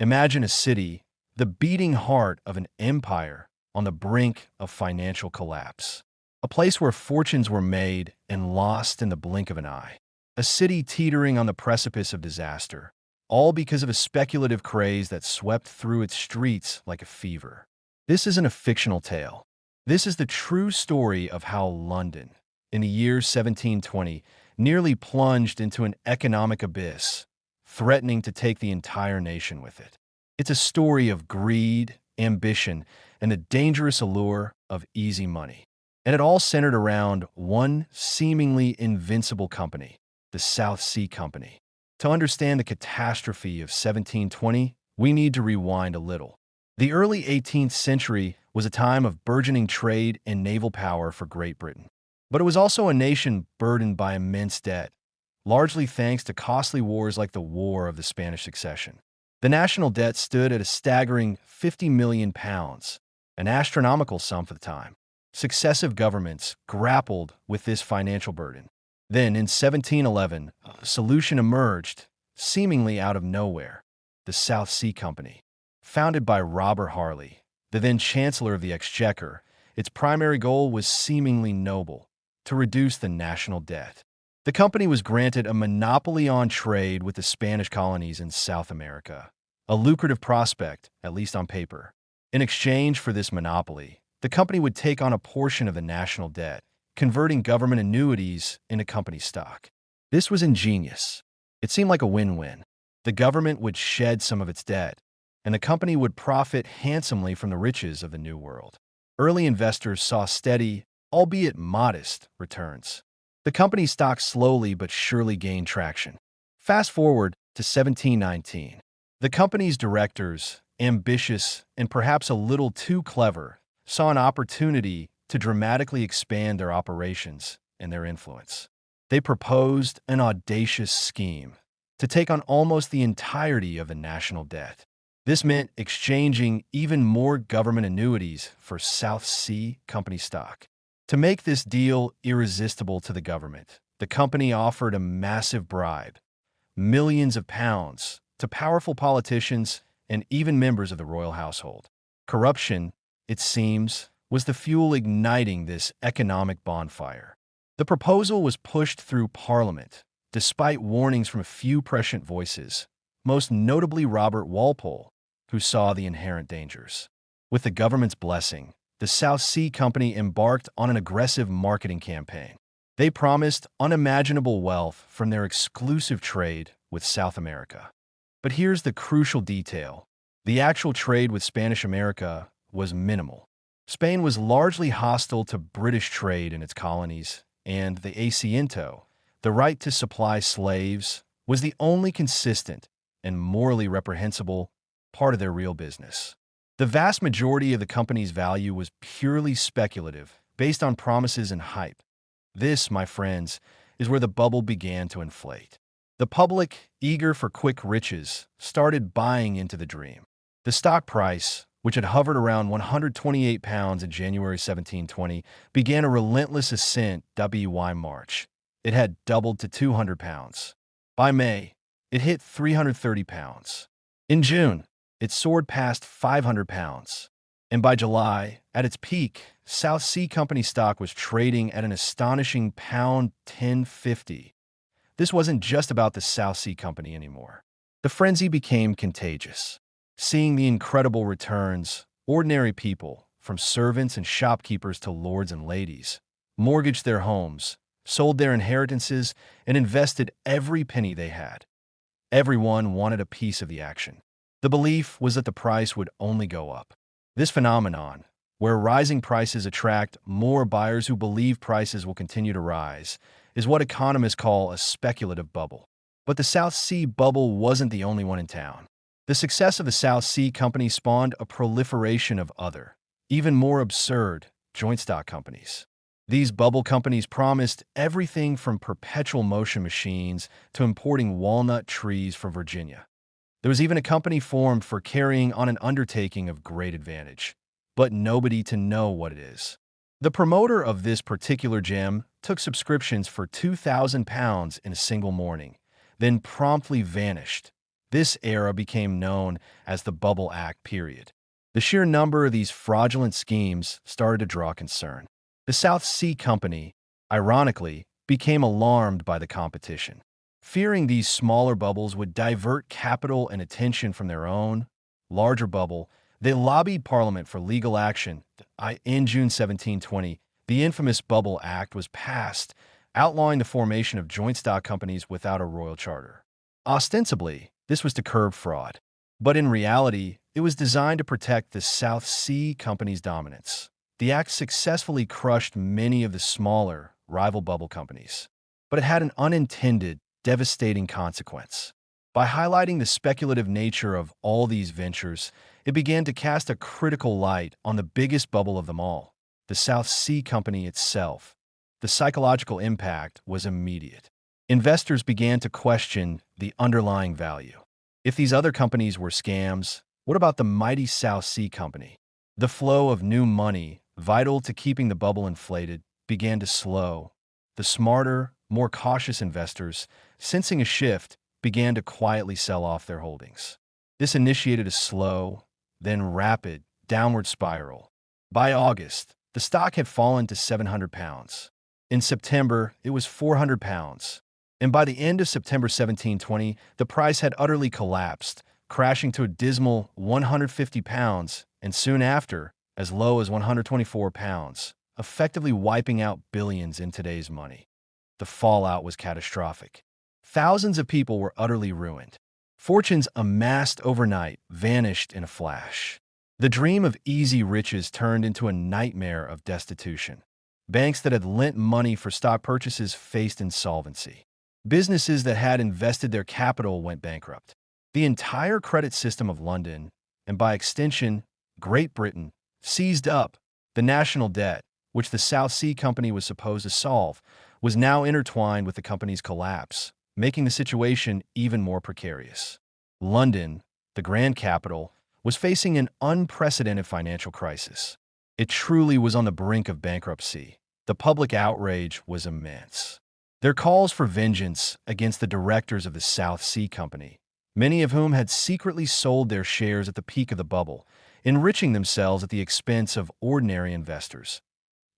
Imagine a city, the beating heart of an empire, on the brink of financial collapse. A place where fortunes were made and lost in the blink of an eye. A city teetering on the precipice of disaster, all because of a speculative craze that swept through its streets like a fever. This isn't a fictional tale. This is the true story of how London, in the year 1720, nearly plunged into an economic abyss, threatening to take the entire nation with it. It's a story of greed, ambition, and the dangerous allure of easy money. And it all centered around one seemingly invincible company, the South Sea Company. To understand the catastrophe of 1720, we need to rewind a little. The early 18th century was a time of burgeoning trade and naval power for Great Britain. But it was also a nation burdened by immense debt, largely thanks to costly wars like the War of the Spanish Succession. The national debt stood at a staggering £50 million, an astronomical sum for the time. Successive governments grappled with this financial burden. Then, in 1711, a solution emerged, seemingly out of nowhere: the South Sea Company. Founded by Robert Harley, the then Chancellor of the Exchequer, its primary goal was seemingly noble: to reduce the national debt. The company was granted a monopoly on trade with the Spanish colonies in South America, a lucrative prospect, at least on paper. In exchange for this monopoly, the company would take on a portion of the national debt, converting government annuities into company stock. This was ingenious. It seemed like a win-win. The government would shed some of its debt, and the company would profit handsomely from the riches of the New World. Early investors saw steady, albeit modest, returns. The company's stock slowly but surely gained traction. Fast forward to 1719. The company's directors, ambitious and perhaps a little too clever, saw an opportunity to dramatically expand their operations and their influence. They proposed an audacious scheme to take on almost the entirety of the national debt. This meant exchanging even more government annuities for South Sea Company stock. To make this deal irresistible to the government, the company offered a massive bribe, millions of pounds, to powerful politicians and even members of the royal household. Corruption, it seems, was the fuel igniting this economic bonfire. The proposal was pushed through Parliament, despite warnings from a few prescient voices, most notably Robert Walpole, who saw the inherent dangers. With the government's blessing, the South Sea Company embarked on an aggressive marketing campaign. They promised unimaginable wealth from their exclusive trade with South America. But here's the crucial detail: the actual trade with Spanish America was minimal. Spain was largely hostile to British trade in its colonies, and the asiento, the right to supply slaves, was the only consistent and morally reprehensible part of their real business. The vast majority of the company's value was purely speculative, based on promises and hype. This, my friends, is where the bubble began to inflate. The public, eager for quick riches, started buying into the dream. The stock price, which had hovered around £128 in January 1720, began a relentless ascent by March. It had doubled to £200. By May, it hit £330. In June, it soared past £500. And by July, at its peak, South Sea Company stock was trading at an astonishing £10.50. This wasn't just about the South Sea Company anymore. The frenzy became contagious. Seeing the incredible returns, ordinary people, from servants and shopkeepers to lords and ladies, mortgaged their homes, sold their inheritances, and invested every penny they had. Everyone wanted a piece of the action. The belief was that the price would only go up. This phenomenon, where rising prices attract more buyers who believe prices will continue to rise, is what economists call a speculative bubble. But the South Sea bubble wasn't the only one in town. The success of the South Sea Company spawned a proliferation of other, even more absurd, joint stock companies. These bubble companies promised everything from perpetual motion machines to importing walnut trees from Virginia. There was even a company formed for carrying on an undertaking of great advantage, but nobody to know what it is. The promoter of this particular gem took subscriptions for £2,000 in a single morning, then promptly vanished, This era became known as the Bubble Act period. The sheer number of these fraudulent schemes started to draw concern. The South Sea Company, ironically, became alarmed by the competition. Fearing these smaller bubbles would divert capital and attention from their own larger bubble, they lobbied Parliament for legal action. In June 1720, the infamous Bubble Act was passed, outlawing the formation of joint stock companies without a royal charter. Ostensibly, this was to curb fraud, but in reality, it was designed to protect the South Sea Company's dominance. The act successfully crushed many of the smaller, rival bubble companies, but it had an unintended, devastating consequence. By highlighting the speculative nature of all these ventures, it began to cast a critical light on the biggest bubble of them all, the South Sea Company itself. The psychological impact was immediate. Investors began to question the underlying value. If these other companies were scams, what about the mighty South Sea Company? The flow of new money, vital to keeping the bubble inflated, began to slow. The smarter, more cautious investors, sensing a shift, began to quietly sell off their holdings. This initiated a slow, then rapid, downward spiral. By August, the stock had fallen to £700. In September, it was £400. And by the end of September 1720, the price had utterly collapsed, crashing to a dismal £150, and soon after, as low as £124, effectively wiping out billions in today's money. The fallout was catastrophic. Thousands of people were utterly ruined. Fortunes amassed overnight vanished in a flash. The dream of easy riches turned into a nightmare of destitution. Banks that had lent money for stock purchases faced insolvency. Businesses that had invested their capital went bankrupt. The entire credit system of London, and by extension, Great Britain, seized up. The national debt, which the South Sea Company was supposed to solve, was now intertwined with the company's collapse, making the situation even more precarious. London, the grand capital, was facing an unprecedented financial crisis. It truly was on the brink of bankruptcy. The public outrage was immense. Their calls for vengeance against the directors of the South Sea Company, many of whom had secretly sold their shares at the peak of the bubble, enriching themselves at the expense of ordinary investors.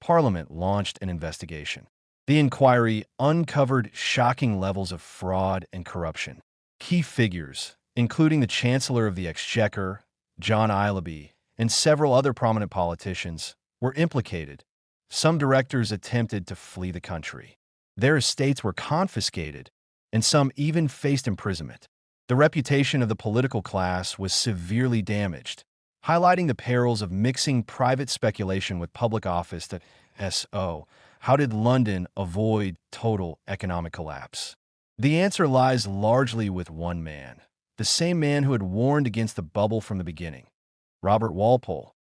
Parliament launched an investigation. The inquiry uncovered shocking levels of fraud and corruption. Key figures, including the Chancellor of the Exchequer, John Islaby, and several other prominent politicians, were implicated. Some directors attempted to flee the country. Their estates were confiscated, and some even faced imprisonment. The reputation of the political class was severely damaged, highlighting the perils of mixing private speculation with public office. How did London avoid total economic collapse? The answer lies largely with one man, the same man who had warned against the bubble from the beginning, Robert Walpole.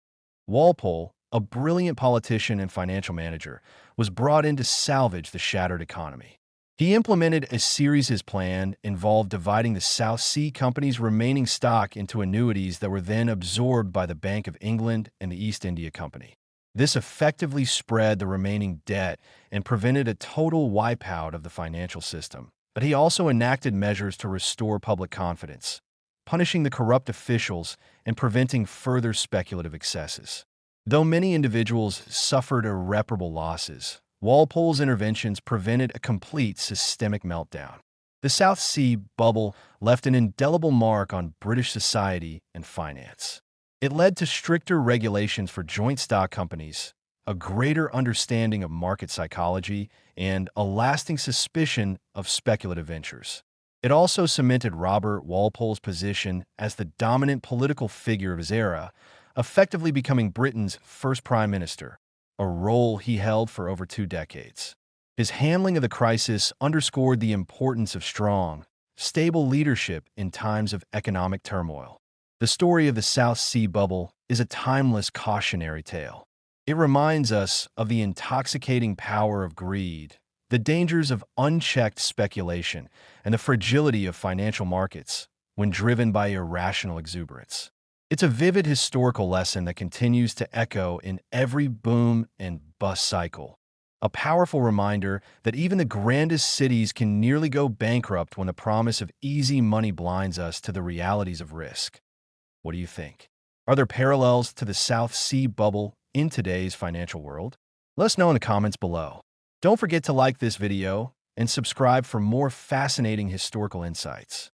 Walpole, a brilliant politician and financial manager, was brought in to salvage the shattered economy. He implemented a series. His plan involved dividing the South Sea Company's remaining stock into annuities that were then absorbed by the Bank of England and the East India Company. This effectively spread the remaining debt and prevented a total wipeout of the financial system. But he also enacted measures to restore public confidence, punishing the corrupt officials and preventing further speculative excesses. Though many individuals suffered irreparable losses, Walpole's interventions prevented a complete systemic meltdown. The South Sea bubble left an indelible mark on British society and finance. It led to stricter regulations for joint stock companies, a greater understanding of market psychology, and a lasting suspicion of speculative ventures. It also cemented Robert Walpole's position as the dominant political figure of his era, effectively becoming Britain's first prime minister, a role he held for over 2 decades. His handling of the crisis underscored the importance of strong, stable leadership in times of economic turmoil. The story of the South Sea bubble is a timeless cautionary tale. It reminds us of the intoxicating power of greed, the dangers of unchecked speculation, and the fragility of financial markets when driven by irrational exuberance. It's a vivid historical lesson that continues to echo in every boom and bust cycle. A powerful reminder that even the grandest cities can nearly go bankrupt when the promise of easy money blinds us to the realities of risk. What do you think? Are there parallels to the South Sea bubble in today's financial world? Let us know in the comments below. Don't forget to like this video and subscribe for more fascinating historical insights.